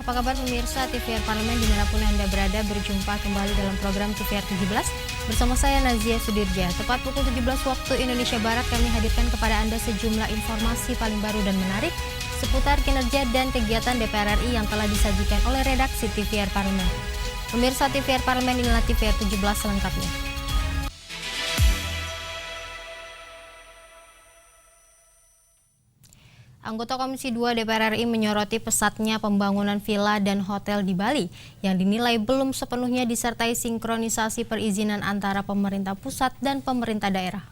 Apa kabar pemirsa TVR Parlemen dimanapun Anda berada, berjumpa kembali dalam program TVR 17 bersama saya Nazia Sudirja. Tepat pukul 17 waktu Indonesia Barat kami hadirkan kepada Anda sejumlah informasi paling baru dan menarik seputar kinerja dan kegiatan DPR RI yang telah disajikan oleh redaksi TVR Parlemen. Pemirsa TVR Parlemen, inilah TVR 17 selengkapnya. Anggota Komisi 2 DPR RI menyoroti pesatnya pembangunan villa dan hotel di Bali yang dinilai belum sepenuhnya disertai sinkronisasi perizinan antara pemerintah pusat dan pemerintah daerah.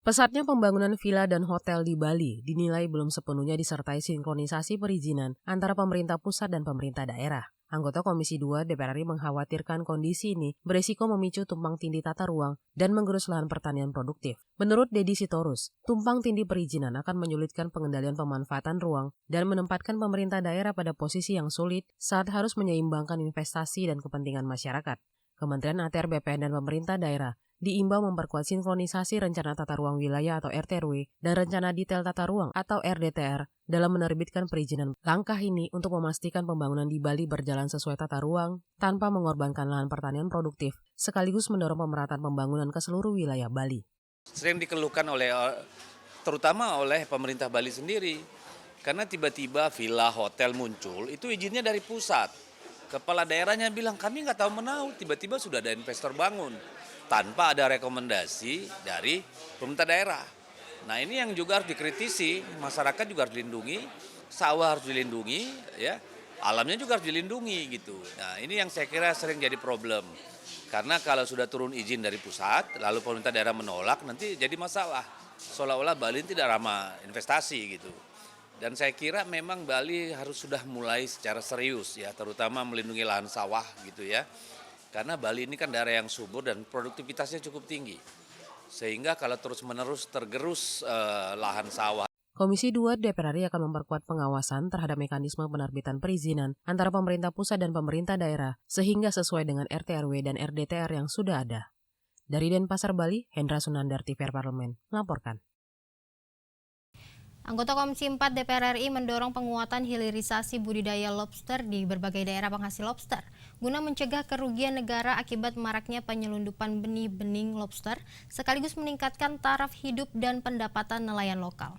Pesatnya pembangunan villa dan hotel di Bali dinilai belum sepenuhnya disertai sinkronisasi perizinan antara pemerintah pusat dan pemerintah daerah. Anggota Komisi 2 DPR RI mengkhawatirkan kondisi ini beresiko memicu tumpang tindih tata ruang dan menggerus lahan pertanian produktif. Menurut Dedi Sitorus, tumpang tindih perizinan akan menyulitkan pengendalian pemanfaatan ruang dan menempatkan pemerintah daerah pada posisi yang sulit saat harus menyeimbangkan investasi dan kepentingan masyarakat. Kementerian ATR BPN dan pemerintah daerah diimbau memperkuat sinkronisasi rencana tata ruang wilayah atau RTRW dan rencana detail tata ruang atau RDTR dalam menerbitkan perizinan. Langkah ini untuk memastikan pembangunan di Bali berjalan sesuai tata ruang tanpa mengorbankan lahan pertanian produktif, sekaligus mendorong pemerataan pembangunan ke seluruh wilayah Bali. Sering dikeluhkan terutama oleh pemerintah Bali sendiri, karena tiba-tiba villa hotel muncul, itu izinnya dari pusat. Kepala daerahnya bilang, kami nggak tahu menahu, tiba-tiba sudah ada investor bangun tanpa ada rekomendasi dari pemerintah daerah. Nah, ini yang juga harus dikritisi, masyarakat juga harus dilindungi, sawah harus dilindungi, ya, alamnya juga harus dilindungi gitu. Nah, ini yang saya kira sering jadi problem. Karena kalau sudah turun izin dari pusat, lalu pemerintah daerah menolak, nanti jadi masalah. Seolah-olah Bali tidak ramah investasi gitu. Dan saya kira memang Bali harus sudah mulai secara serius ya, terutama melindungi lahan sawah gitu ya. Karena Bali ini kan daerah yang subur dan produktivitasnya cukup tinggi. Sehingga kalau terus-menerus tergerus lahan sawah. Komisi 2 DPR RI akan memperkuat pengawasan terhadap mekanisme penerbitan perizinan antara pemerintah pusat dan pemerintah daerah sehingga sesuai dengan RTRW dan RDTR yang sudah ada. Dari Denpasar, Bali, Hendra Sunandar, TVR Parlemen, melaporkan. Anggota Komisi 4 DPR RI mendorong penguatan hilirisasi budidaya lobster di berbagai daerah penghasil lobster guna mencegah kerugian negara akibat maraknya penyelundupan benih-bening lobster sekaligus meningkatkan taraf hidup dan pendapatan nelayan lokal.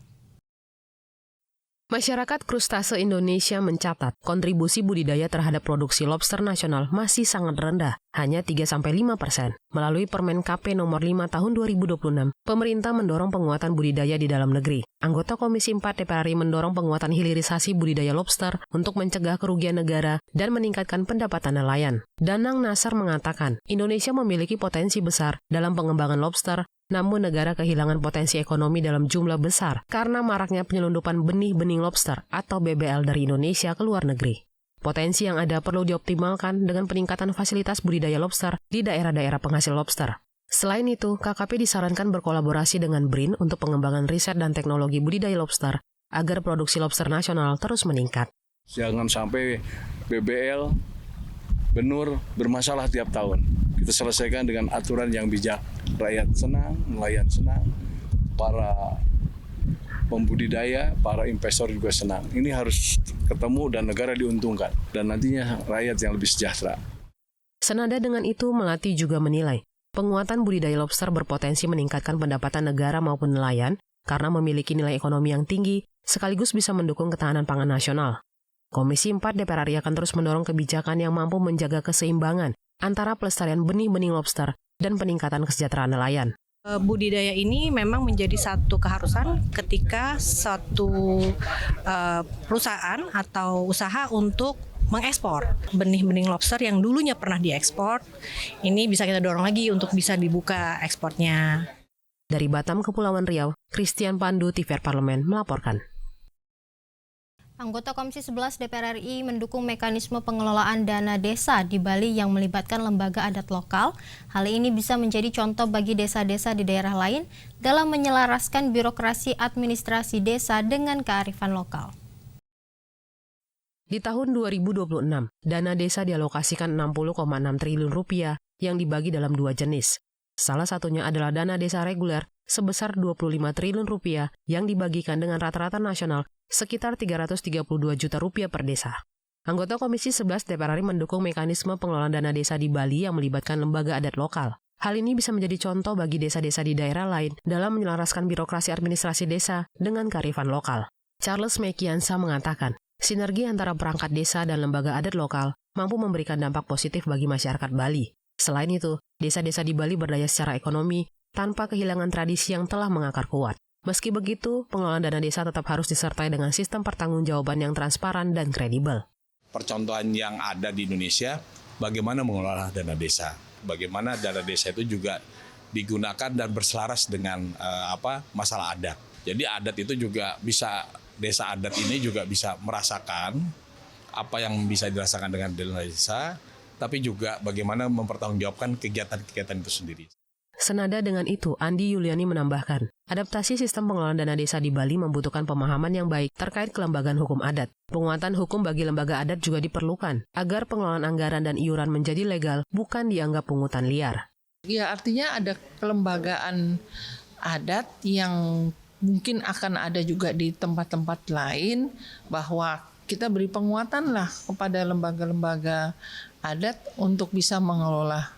Masyarakat krustase Indonesia mencatat kontribusi budidaya terhadap produksi lobster nasional masih sangat rendah, hanya 3-5%. Melalui Permen KP nomor 5 tahun 2026, pemerintah mendorong penguatan budidaya di dalam negeri. Anggota Komisi 4 DPR RI mendorong penguatan hilirisasi budidaya lobster untuk mencegah kerugian negara dan meningkatkan pendapatan nelayan. Danang Nasar mengatakan, Indonesia memiliki potensi besar dalam pengembangan lobster, namun negara kehilangan potensi ekonomi dalam jumlah besar karena maraknya penyelundupan benih-bening lobster atau BBL dari Indonesia ke luar negeri. Potensi yang ada perlu dioptimalkan dengan peningkatan fasilitas budidaya lobster di daerah-daerah penghasil lobster. Selain itu, KKP disarankan berkolaborasi dengan BRIN untuk pengembangan riset dan teknologi budidaya lobster agar produksi lobster nasional terus meningkat. Jangan sampai BBL, benur bermasalah tiap tahun. Kita selesaikan dengan aturan yang bijak. Rakyat senang, nelayan senang, para pembudidaya, para investor juga senang. Ini harus ketemu dan negara diuntungkan. Dan nantinya rakyat yang lebih sejahtera. Senada dengan itu, Melati juga menilai penguatan budidaya lobster berpotensi meningkatkan pendapatan negara maupun nelayan karena memiliki nilai ekonomi yang tinggi sekaligus bisa mendukung ketahanan pangan nasional. Komisi 4 DPR RI akan terus mendorong kebijakan yang mampu menjaga keseimbangan antara pelestarian benih-benih lobster dan peningkatan kesejahteraan nelayan. Budidaya ini memang menjadi satu keharusan ketika satu perusahaan atau usaha untuk mengekspor benih-benih lobster yang dulunya pernah diekspor. Ini bisa kita dorong lagi untuk bisa dibuka ekspornya. Dari Batam, Kepulauan Riau, Christian Pandu, TVR Parlemen, melaporkan. Anggota Komisi 11 DPR RI mendukung mekanisme pengelolaan dana desa di Bali yang melibatkan lembaga adat lokal. Hal ini bisa menjadi contoh bagi desa-desa di daerah lain dalam menyelaraskan birokrasi administrasi desa dengan kearifan lokal. Di tahun 2026, dana desa dialokasikan 60,6 triliun rupiah yang dibagi dalam dua jenis. Salah satunya adalah dana desa reguler sebesar 25 triliun rupiah yang dibagikan dengan rata-rata nasional sekitar 332 juta rupiah per desa. Anggota Komisi 11 DPR RI mendukung mekanisme pengelolaan dana desa di Bali yang melibatkan lembaga adat lokal. Hal ini bisa menjadi contoh bagi desa-desa di daerah lain dalam menyelaraskan birokrasi administrasi desa dengan kearifan lokal. Charles Mekiansa mengatakan, sinergi antara perangkat desa dan lembaga adat lokal mampu memberikan dampak positif bagi masyarakat Bali. Selain itu, desa-desa di Bali berdaya secara ekonomi tanpa kehilangan tradisi yang telah mengakar kuat. Meski begitu, pengelolaan dana desa tetap harus disertai dengan sistem pertanggungjawaban yang transparan dan kredibel. Percontohan yang ada di Indonesia, bagaimana mengelola dana desa. Bagaimana dana desa itu juga digunakan dan berselaras dengan masalah adat. Jadi adat itu juga bisa, desa adat ini juga bisa merasakan apa yang bisa dirasakan dengan dana desa, tapi juga bagaimana mempertanggungjawabkan kegiatan-kegiatan itu sendiri. Senada dengan itu, Andi Yuliani menambahkan, adaptasi sistem pengelolaan dana desa di Bali membutuhkan pemahaman yang baik terkait kelembagaan hukum adat. Penguatan hukum bagi lembaga adat juga diperlukan, agar pengelolaan anggaran dan iuran menjadi legal, bukan dianggap pungutan liar. Ya, artinya ada kelembagaan adat yang mungkin akan ada juga di tempat-tempat lain, bahwa kita beri penguatan lah kepada lembaga-lembaga adat untuk bisa mengelola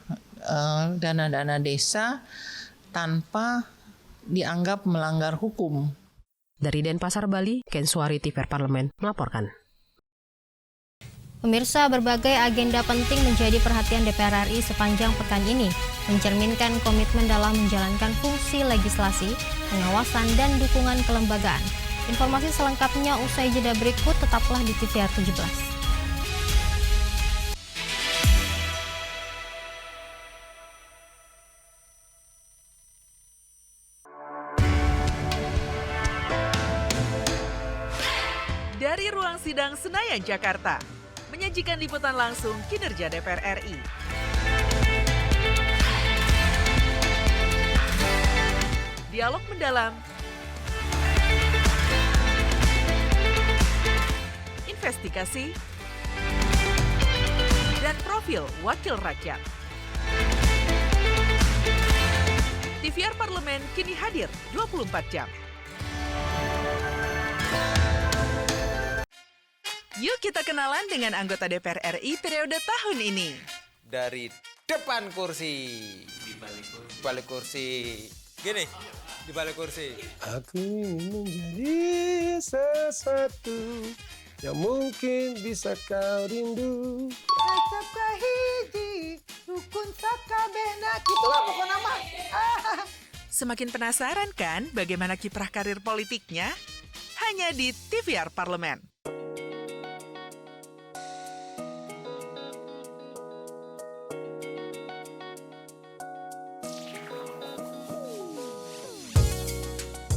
dana-dana desa tanpa dianggap melanggar hukum. Dari Denpasar, Bali, Ken Suari, TVR Parlemen, melaporkan. Pemirsa, berbagai agenda penting menjadi perhatian DPR RI sepanjang pekan ini, mencerminkan komitmen dalam menjalankan fungsi legislasi, pengawasan, dan dukungan kelembagaan. Informasi selengkapnya usai jeda berikut, tetaplah di TVR 17. Dari ruang sidang Senayan, Jakarta, menyajikan liputan langsung kinerja DPR RI. Dialog mendalam, investigasi, dan profil wakil rakyat. TVR Parlemen kini hadir 24 jam. Yuk kita kenalan dengan anggota DPR RI periode tahun ini. Dari depan kursi, di balik kursi, gini, di balik kursi. Aku ingin menjadi sesuatu yang mungkin bisa kau rindu. Acap kahiji, dukun sakabehna, gitulah pokoknya mah. Semakin penasaran kan bagaimana kiprah karir politiknya? Hanya di TVR Parlemen.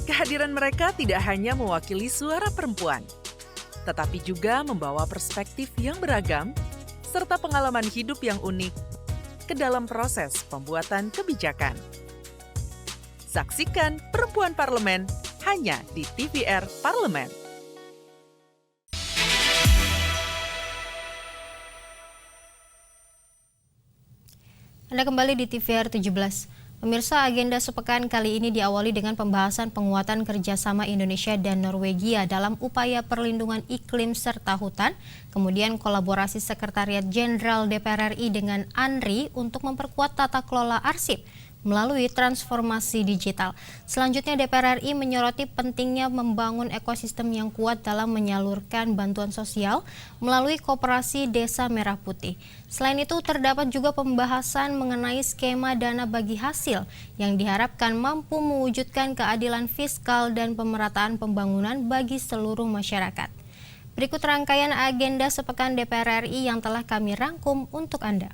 Kehadiran mereka tidak hanya mewakili suara perempuan, tetapi juga membawa perspektif yang beragam serta pengalaman hidup yang unik ke dalam proses pembuatan kebijakan. Saksikan Perempuan Parlemen hanya di TVR Parlemen. Anda kembali di TVR 17. Pemirsa, agenda sepekan kali ini diawali dengan pembahasan penguatan kerjasama Indonesia dan Norwegia dalam upaya perlindungan iklim serta hutan, kemudian kolaborasi Sekretariat Jenderal DPR RI dengan ANRI untuk memperkuat tata kelola arsip melalui transformasi digital. Selanjutnya DPR RI menyoroti pentingnya membangun ekosistem yang kuat dalam menyalurkan bantuan sosial melalui Koperasi Desa Merah Putih. Selain itu terdapat juga pembahasan mengenai skema dana bagi hasil yang diharapkan mampu mewujudkan keadilan fiskal dan pemerataan pembangunan bagi seluruh masyarakat. Berikut rangkaian agenda sepekan DPR RI yang telah kami rangkum untuk Anda.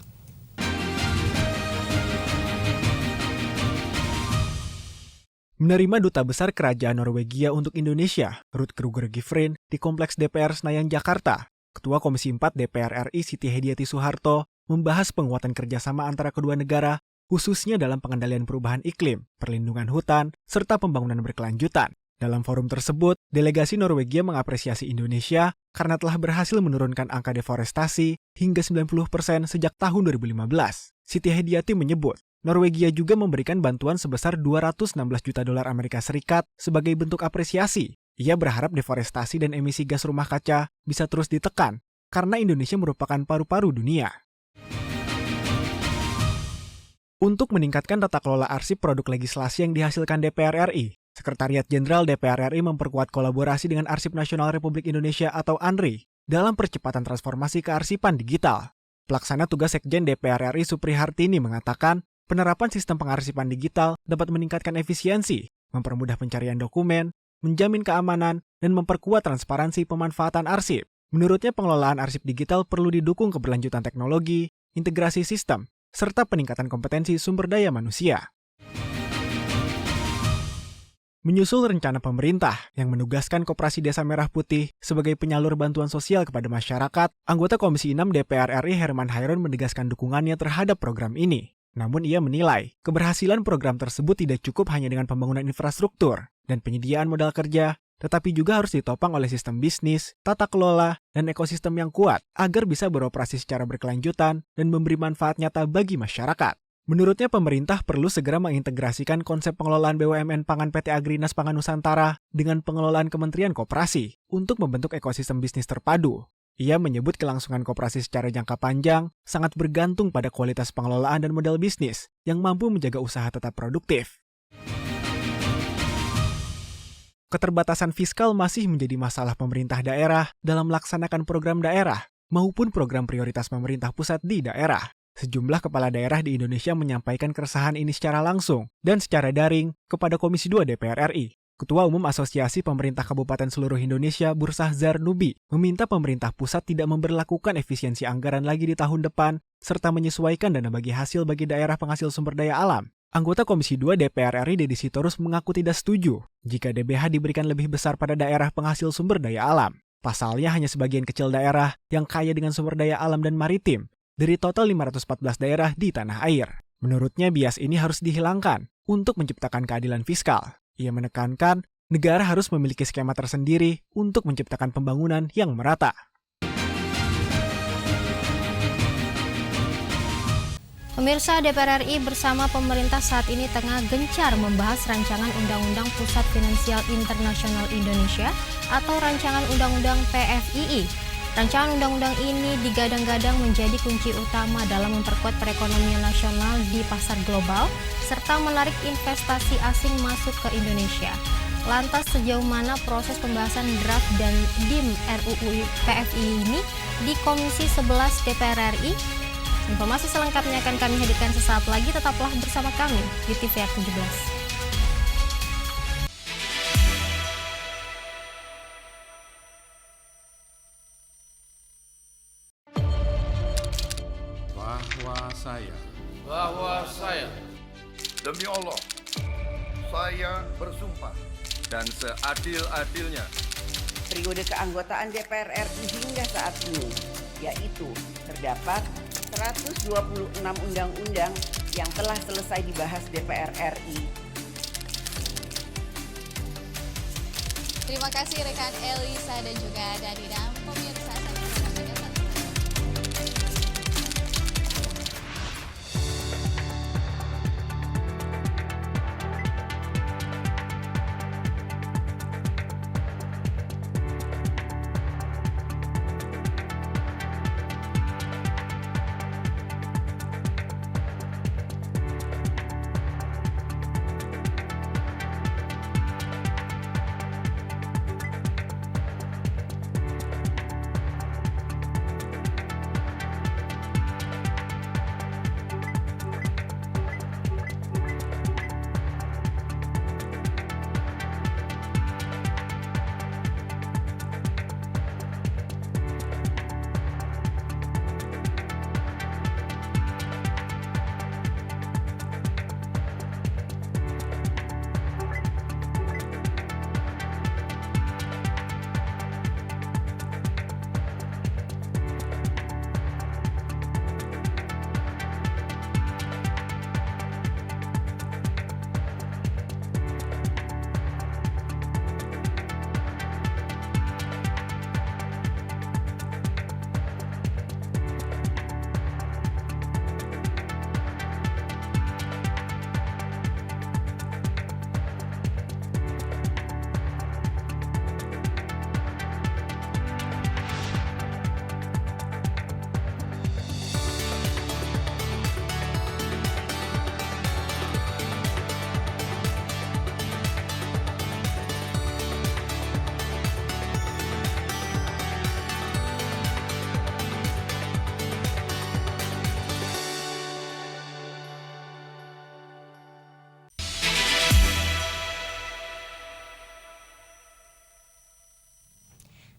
Menerima Duta Besar Kerajaan Norwegia untuk Indonesia, Ruth Kruger Gifrin, di Kompleks DPR Senayan, Jakarta, Ketua Komisi 4 DPR RI Siti Hediati Soeharto membahas penguatan kerjasama antara kedua negara, khususnya dalam pengendalian perubahan iklim, perlindungan hutan, serta pembangunan berkelanjutan. Dalam forum tersebut, delegasi Norwegia mengapresiasi Indonesia karena telah berhasil menurunkan angka deforestasi hingga 90% sejak tahun 2015. Siti Hediati menyebut, Norwegia juga memberikan bantuan sebesar 216 juta dolar Amerika Serikat sebagai bentuk apresiasi. Ia berharap deforestasi dan emisi gas rumah kaca bisa terus ditekan karena Indonesia merupakan paru-paru dunia. Untuk meningkatkan tata kelola arsip produk legislasi yang dihasilkan DPR RI, Sekretariat Jenderal DPR RI memperkuat kolaborasi dengan Arsip Nasional Republik Indonesia atau ANRI dalam percepatan transformasi kearsipan digital. Pelaksana tugas Sekjen DPR RI Supri Hartini mengatakan, penerapan sistem pengarsipan digital dapat meningkatkan efisiensi, mempermudah pencarian dokumen, menjamin keamanan, dan memperkuat transparansi pemanfaatan arsip. Menurutnya, pengelolaan arsip digital perlu didukung keberlanjutan teknologi, integrasi sistem, serta peningkatan kompetensi sumber daya manusia. Menyusul rencana pemerintah yang menugaskan Koperasi Desa Merah Putih sebagai penyalur bantuan sosial kepada masyarakat, anggota Komisi 6 DPR RI Herman Hairun menegaskan dukungannya terhadap program ini. Namun ia menilai, keberhasilan program tersebut tidak cukup hanya dengan pembangunan infrastruktur dan penyediaan modal kerja, tetapi juga harus ditopang oleh sistem bisnis, tata kelola, dan ekosistem yang kuat agar bisa beroperasi secara berkelanjutan dan memberi manfaat nyata bagi masyarakat. Menurutnya, pemerintah perlu segera mengintegrasikan konsep pengelolaan BUMN Pangan PT Agrinas Pangan Nusantara dengan pengelolaan Kementerian Koperasi untuk membentuk ekosistem bisnis terpadu. Ia menyebut kelangsungan koperasi secara jangka panjang sangat bergantung pada kualitas pengelolaan dan model bisnis yang mampu menjaga usaha tetap produktif. Keterbatasan fiskal masih menjadi masalah pemerintah daerah dalam melaksanakan program daerah maupun program prioritas pemerintah pusat di daerah. Sejumlah kepala daerah di Indonesia menyampaikan keresahan ini secara langsung dan secara daring kepada Komisi 2 DPR RI. Ketua Umum Asosiasi Pemerintah Kabupaten Seluruh Indonesia, Bursah Zarnubi, meminta pemerintah pusat tidak memberlakukan efisiensi anggaran lagi di tahun depan, serta menyesuaikan dana bagi hasil bagi daerah penghasil sumber daya alam. Anggota Komisi 2 DPR RI Deddy Sitorus mengaku tidak setuju jika DBH diberikan lebih besar pada daerah penghasil sumber daya alam. Pasalnya hanya sebagian kecil daerah yang kaya dengan sumber daya alam dan maritim dari total 514 daerah di tanah air. Menurutnya bias ini harus dihilangkan untuk menciptakan keadilan fiskal. Ia menekankan negara harus memiliki skema tersendiri untuk menciptakan pembangunan yang merata. Pemirsa, DPR RI bersama pemerintah saat ini tengah gencar membahas rancangan Undang-Undang Pusat Finansial Internasional Indonesia atau rancangan Undang-Undang PFII. Rancangan undang-undang ini digadang-gadang menjadi kunci utama dalam memperkuat perekonomian nasional di pasar global, serta menarik investasi asing masuk ke Indonesia. Lantas sejauh mana proses pembahasan draft dan DIM RUU PFII ini di Komisi 11 DPR RI? Informasi selengkapnya akan kami hadirkan sesaat lagi, tetaplah bersama kami di TVR 17. Bahwa saya demi Allah saya bersumpah dan seadil-adilnya periode keanggotaan DPR RI hingga saat ini, yaitu terdapat 126 undang-undang yang telah selesai dibahas DPR RI. Terima kasih rekan Elisa dan juga Danida. Pemirsa,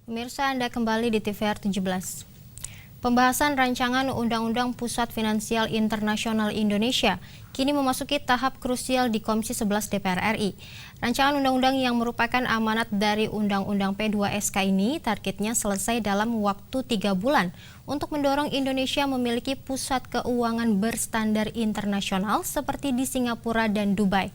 Pemirsa, Anda kembali di TVR 17. Pembahasan rancangan Undang-Undang Pusat Finansial Internasional Indonesia kini memasuki tahap krusial di Komisi 11 DPR RI. Rancangan undang-undang yang merupakan amanat dari Undang-Undang P2SK ini targetnya selesai dalam waktu 3 bulan untuk mendorong Indonesia memiliki pusat keuangan berstandar internasional seperti di Singapura dan Dubai.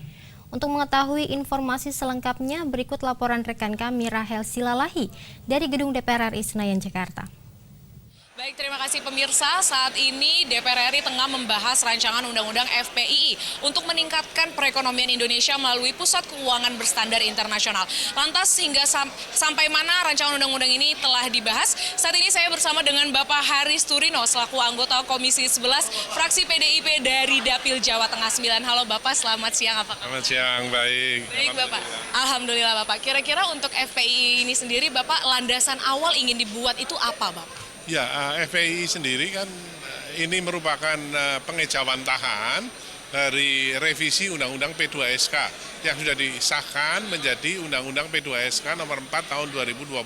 Untuk mengetahui informasi selengkapnya, berikut laporan rekan kami Rahel Silalahi dari Gedung DPR RI Senayan, Jakarta. Baik, terima kasih pemirsa. Saat ini DPR RI tengah membahas rancangan Undang-Undang FPII untuk meningkatkan perekonomian Indonesia melalui Pusat Keuangan Berstandar Internasional. Lantas hingga sampai mana rancangan undang-undang ini telah dibahas? Saat ini saya bersama dengan Bapak Haris Turino selaku anggota Komisi 11 fraksi PDIP dari Dapil Jawa Tengah 9. Halo Bapak, selamat siang. Apa kabar? Selamat siang, baik. Baik Bapak. Alhamdulillah Bapak. Kira-kira untuk FPII ini sendiri Bapak, landasan awal ingin dibuat itu apa Bapak? Ya, FPII sendiri kan ini merupakan pengejawantahan dari revisi Undang-Undang P2SK yang sudah disahkan menjadi Undang-Undang P2SK nomor 4 tahun 2026.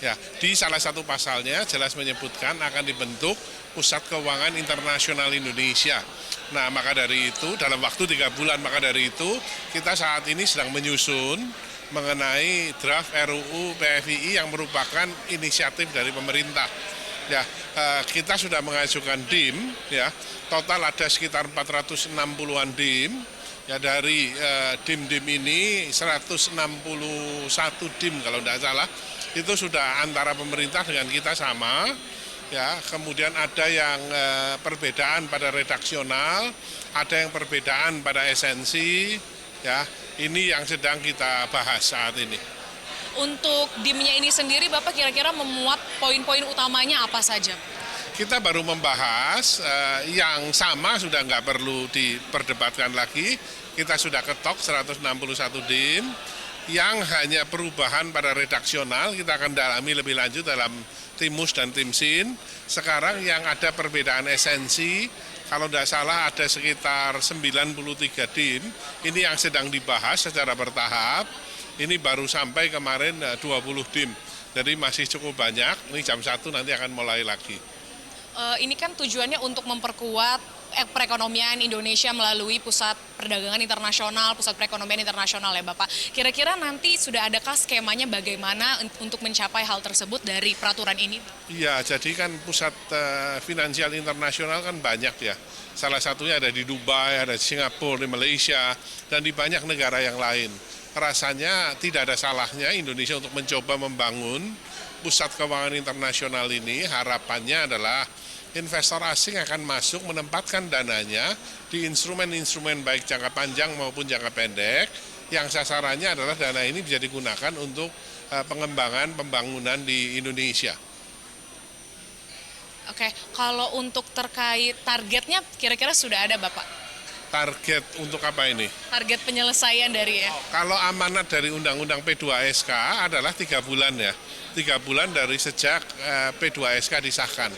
Ya, di salah satu pasalnya jelas menyebutkan akan dibentuk Pusat Keuangan Internasional Indonesia. Nah, maka dari itu dalam waktu 3 bulan, maka dari itu kita saat ini sedang menyusun mengenai draft RUU PFII yang merupakan inisiatif dari pemerintah. Ya, kita sudah mengajukan DIM, ya, total ada sekitar 460-an DIM. Ya, dari DIM-DIM ini 161 DIM kalau tidak salah, itu sudah antara pemerintah dengan kita sama. Ya, kemudian ada yang perbedaan pada redaksional, ada yang perbedaan pada esensi. Ya, ini yang sedang kita bahas saat ini. Untuk DIM-nya ini sendiri, Bapak kira-kira memuat poin-poin utamanya apa saja? Kita baru membahas yang sama sudah nggak perlu diperdebatkan lagi. Kita sudah ketok 161 DIM. Yang hanya perubahan pada redaksional kita akan dalami lebih lanjut dalam Timus dan Timsin. Sekarang yang ada perbedaan esensi, kalau tidak salah ada sekitar 93 DIM, ini yang sedang dibahas secara bertahap, ini baru sampai kemarin 20 DIM, jadi masih cukup banyak, ini jam 1 nanti akan mulai lagi. Ini kan tujuannya untuk memperkuat perekonomian Indonesia melalui Pusat Perdagangan Internasional, Pusat Perekonomian Internasional ya Bapak. Kira-kira nanti sudah adakah skemanya bagaimana untuk mencapai hal tersebut dari peraturan ini? Iya, jadi kan Pusat Finansial Internasional kan banyak ya. Salah satunya ada di Dubai, ada di Singapura, di Malaysia, dan di banyak negara yang lain. Rasanya tidak ada salahnya Indonesia untuk mencoba membangun Pusat Keuangan Internasional ini. Harapannya adalah investor asing akan masuk menempatkan dananya di instrumen-instrumen baik jangka panjang maupun jangka pendek yang sasarannya adalah dana ini bisa digunakan untuk pengembangan pembangunan di Indonesia. Oke, kalau untuk terkait targetnya kira-kira sudah ada Bapak? Target untuk apa ini? Target penyelesaian dari ya? Kalau amanat dari Undang-Undang P2SK adalah 3 bulan ya. 3 bulan dari sejak P2SK disahkan.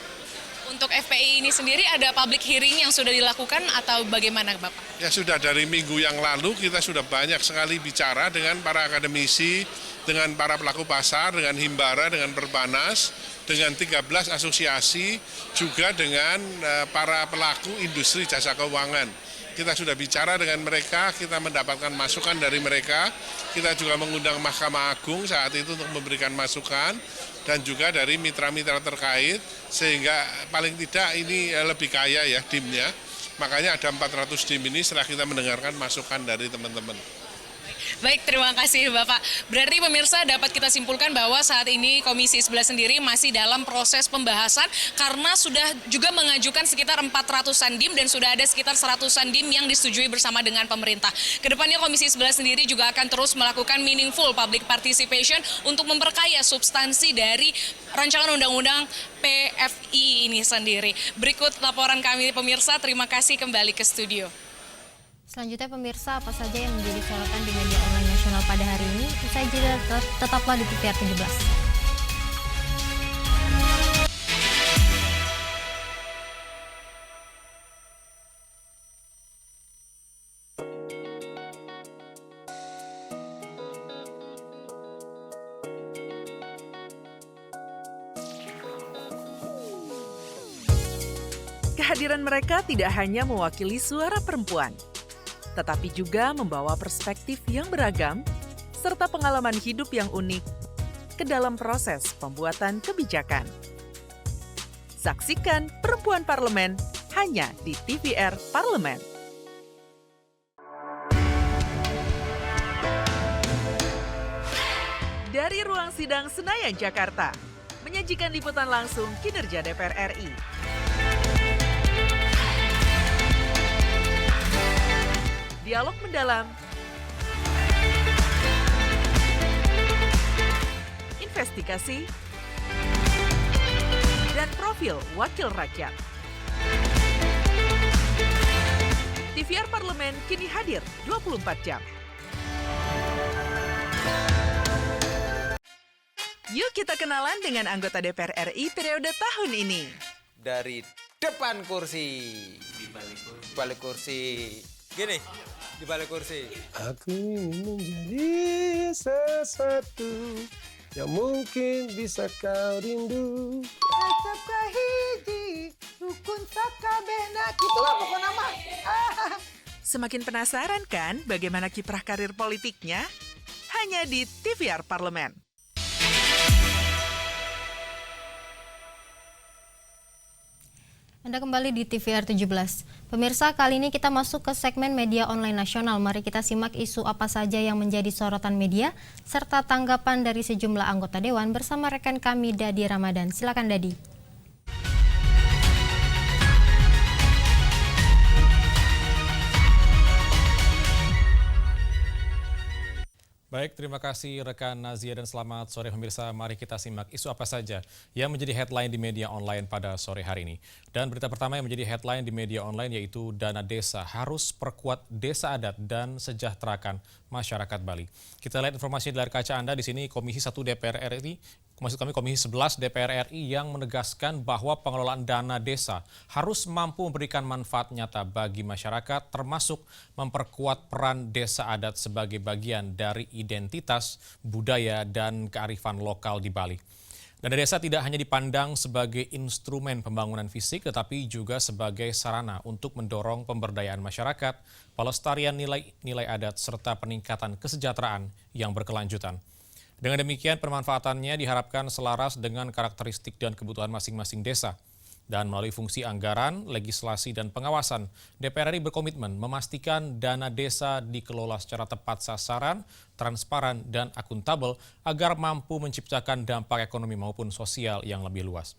Untuk FPI ini sendiri ada public hearing yang sudah dilakukan atau bagaimana Bapak? Ya sudah, dari minggu yang lalu kita sudah banyak sekali bicara dengan para akademisi, dengan para pelaku pasar, dengan Himbara, dengan Perbanas, dengan 13 asosiasi, juga dengan para pelaku industri jasa keuangan. Kita sudah bicara dengan mereka, kita mendapatkan masukan dari mereka, kita juga mengundang Mahkamah Agung saat itu untuk memberikan masukan, dan juga dari mitra-mitra terkait, sehingga paling tidak ini lebih kaya ya DIM-nya. Makanya ada 400 DIM ini setelah kita mendengarkan masukan dari teman-teman. Baik, terima kasih Bapak. Berarti pemirsa dapat kita simpulkan bahwa saat ini Komisi 11 sendiri masih dalam proses pembahasan karena sudah juga mengajukan sekitar 400-an DIM dan sudah ada sekitar 100-an DIM yang disetujui bersama dengan pemerintah. Kedepannya Komisi 11 sendiri juga akan terus melakukan meaningful public participation untuk memperkaya substansi dari rancangan undang-undang PFI ini sendiri. Berikut laporan kami pemirsa, terima kasih kembali ke studio. Selanjutnya pemirsa, apa saja yang menjadi sorotan di media online nasional pada hari ini? Usai jeda, tetaplah di TVR 17. Kehadiran mereka tidak hanya mewakili suara perempuan, tetapi juga membawa perspektif yang beragam serta pengalaman hidup yang unik ke dalam proses pembuatan kebijakan. Saksikan Perempuan Parlemen hanya di TVR Parlemen. Dari ruang sidang Senayan, Jakarta, menyajikan liputan langsung kinerja DPR RI. Dialog mendalam, investigasi, dan profil wakil rakyat. TVR Parlemen kini hadir 24 jam. Yuk kita kenalan dengan anggota DPR RI periode tahun ini. Dari depan kursi, di balik kursi. Gini, di balik kursi. Aku ingin menjadi sesuatu yang mungkin bisa kau rindu. Tetap kahiji, rukun sakabena. Itulah pokok nama. Semakin penasaran kan bagaimana kiprah karir politiknya? Hanya di TVR Parlemen. Anda kembali di TVR 17. Pemirsa, kali ini kita masuk ke segmen media online nasional. Mari kita simak isu apa saja yang menjadi sorotan media, serta tanggapan dari sejumlah anggota Dewan bersama rekan kami Dadi Ramadan. Silakan Dadi. Baik, terima kasih rekan Nazia dan selamat sore pemirsa. Mari kita simak isu apa saja yang menjadi headline di media online pada sore hari ini. Dan berita pertama yang menjadi headline di media online yaitu dana desa harus perkuat desa adat dan sejahterakan masyarakat Bali. Kita lihat informasi di layar kaca Anda di sini Komisi 1 DPR RI, maksud kami Komisi 11 DPR RI yang menegaskan bahwa pengelolaan dana desa harus mampu memberikan manfaat nyata bagi masyarakat termasuk memperkuat peran desa adat sebagai bagian dari identitas, budaya, dan kearifan lokal di Bali. Dana desa tidak hanya dipandang sebagai instrumen pembangunan fisik, tetapi juga sebagai sarana untuk mendorong pemberdayaan masyarakat, pelestarian nilai-nilai adat, serta peningkatan kesejahteraan yang berkelanjutan. Dengan demikian, pemanfaatannya diharapkan selaras dengan karakteristik dan kebutuhan masing-masing desa. Dan melalui fungsi anggaran, legislasi, dan pengawasan, DPR RI berkomitmen memastikan dana desa dikelola secara tepat sasaran, transparan, dan akuntabel agar mampu menciptakan dampak ekonomi maupun sosial yang lebih luas.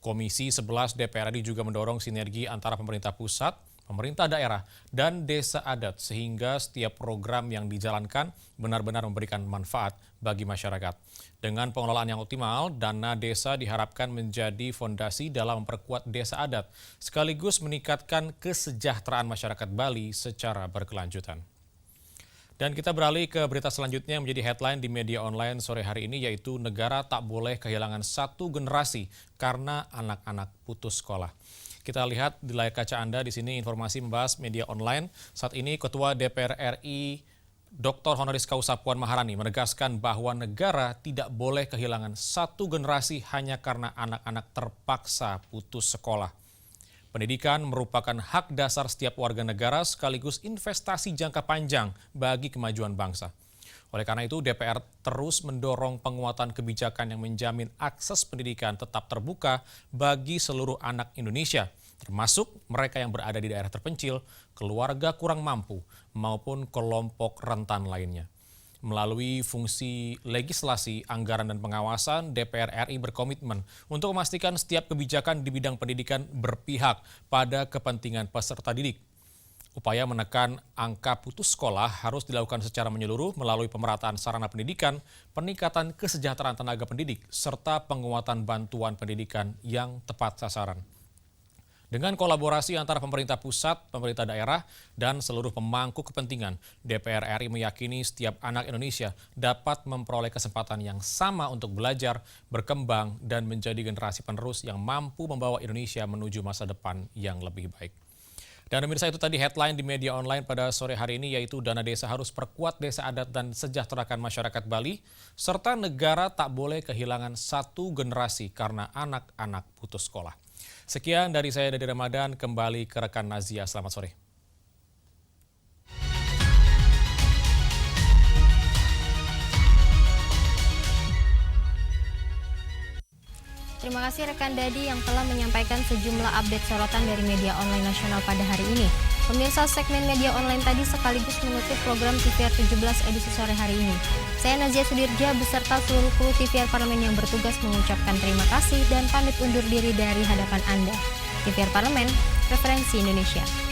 Komisi 11 DPR RI juga mendorong sinergi antara pemerintah pusat, pemerintah daerah, dan desa adat sehingga setiap program yang dijalankan benar-benar memberikan manfaat bagi masyarakat. Dengan pengelolaan yang optimal, dana desa diharapkan menjadi fondasi dalam memperkuat desa adat, sekaligus meningkatkan kesejahteraan masyarakat Bali secara berkelanjutan. Dan kita beralih ke berita selanjutnya yang menjadi headline di media online sore hari ini, yaitu negara tak boleh kehilangan satu generasi karena anak-anak putus sekolah. Kita lihat di layar kaca Anda di sini informasi membahas media online. Saat ini Ketua DPR RI Dr. Honoris Causa Puan Maharani menegaskan bahwa negara tidak boleh kehilangan satu generasi hanya karena anak-anak terpaksa putus sekolah. Pendidikan merupakan hak dasar setiap warga negara sekaligus investasi jangka panjang bagi kemajuan bangsa. Oleh karena itu, DPR terus mendorong penguatan kebijakan yang menjamin akses pendidikan tetap terbuka bagi seluruh anak Indonesia, termasuk mereka yang berada di daerah terpencil, keluarga kurang mampu, maupun kelompok rentan lainnya. Melalui fungsi legislasi, anggaran, dan pengawasan, DPR RI berkomitmen untuk memastikan setiap kebijakan di bidang pendidikan berpihak pada kepentingan peserta didik. Upaya menekan angka putus sekolah harus dilakukan secara menyeluruh melalui pemerataan sarana pendidikan, peningkatan kesejahteraan tenaga pendidik, serta penguatan bantuan pendidikan yang tepat sasaran. Dengan kolaborasi antara pemerintah pusat, pemerintah daerah, dan seluruh pemangku kepentingan, DPR RI meyakini setiap anak Indonesia dapat memperoleh kesempatan yang sama untuk belajar, berkembang, dan menjadi generasi penerus yang mampu membawa Indonesia menuju masa depan yang lebih baik. Dan pemirsa, itu tadi headline di media online pada sore hari ini, yaitu dana desa harus perkuat desa adat dan sejahterakan masyarakat Bali, serta negara tak boleh kehilangan satu generasi karena anak-anak putus sekolah. Sekian dari saya Dadi Ramadan, kembali ke rekan Nazia. Selamat sore. Terima kasih rekan Dadi yang telah menyampaikan sejumlah update sorotan dari media online nasional pada hari ini. Pemirsa, segmen media online tadi sekaligus menutup program TVR 17 edisi sore hari ini. Saya Nazia Sudirja beserta seluruh kru TVR Parlemen yang bertugas mengucapkan terima kasih dan pamit undur diri dari hadapan Anda. TVR Parlemen, referensi Indonesia.